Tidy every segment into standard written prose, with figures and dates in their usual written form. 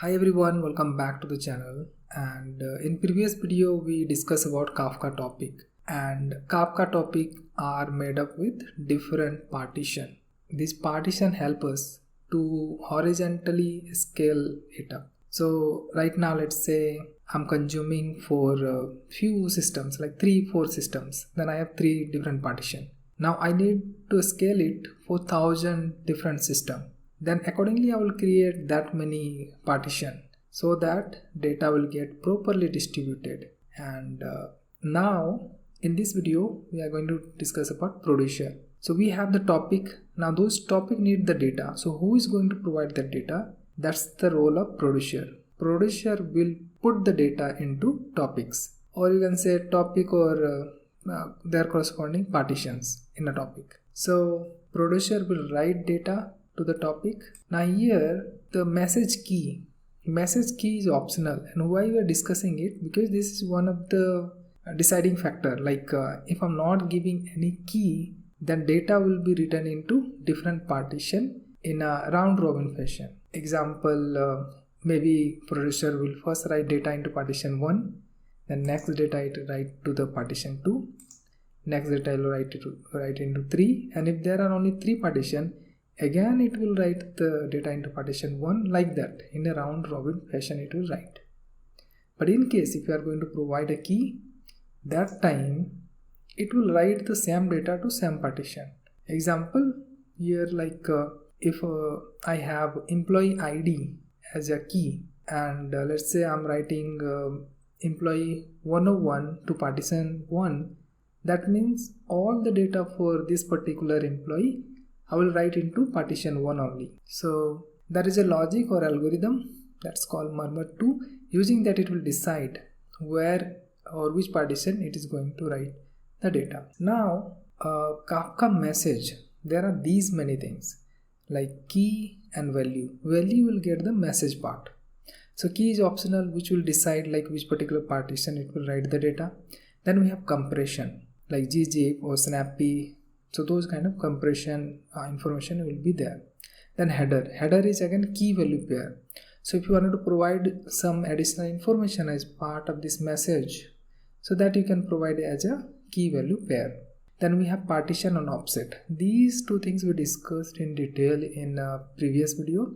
Hi everyone, welcome back to the channel. And in previous video we discussed about Kafka topic, and Kafka topic are made up with different partition. This partition help us to horizontally scale it up. So right now let's say I'm consuming for few systems, like 3-4 systems. Then I have 3 different partition. Now I need to scale it for 1000 different system. Then accordingly I will create that many partition so that data will get properly distributed. And now in this video we are going to discuss about producer. So we have the topic. Now those topic need the data. So who is going to provide that data? That's the role of producer. Producer will put the data into topics, or you can say topic or their corresponding partitions in a topic. So producer will write data to the topic. Now here the message key is optional, and why we are discussing it, because this is one of the deciding factor. Like if I'm not giving any key, then data will be written into different partition in a round robin fashion. Example, maybe producer will first write data into partition 1, then next data it write to the partition 2, next data will write into 3, and if there are only 3 partition, again it will write the data into partition 1, like that. In a round robin fashion it will write. But in case if you are going to provide a key, that time it will write the same data to same partition. Example here, like if I have employee ID as a key, and let's say I'm writing employee 101 to partition 1, that means all the data for this particular employee I will write into partition 1 only. So there is a logic or algorithm that's called murmur2. Using that it will decide where or which partition it is going to write the data. Now Kafka message, there are these many things like key and value. Value will get the message part. So key is optional, which will decide like which particular partition it will write the data. Then we have compression like ggif or snappy. So those kind of compression information will be there. Then header is again key value pair. So if you wanted to provide some additional information as part of this message, so that you can provide as a key value pair. Then we have partition and offset. These two things we discussed in detail in a previous video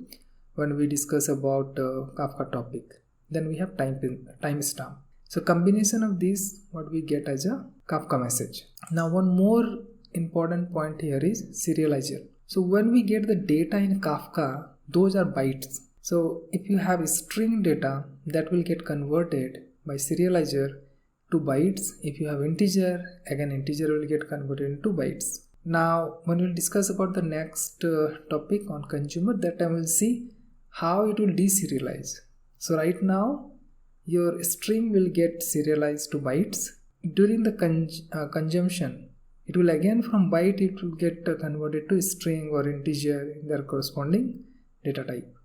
when we discuss about Kafka topic. Then we have timestamp. So combination of these, what we get as a Kafka message. Now one more important point here is serializer. So when we get the data in Kafka, those are bytes. So if you have string data, that will get converted by serializer to bytes. If you have integer, again integer will get converted into bytes. Now when we'll discuss about the next topic on consumer, that time we'll see how it will deserialize. So right now your string will get serialized to bytes. During the consumption, it will again from byte it will get converted to string or integer in their corresponding data type.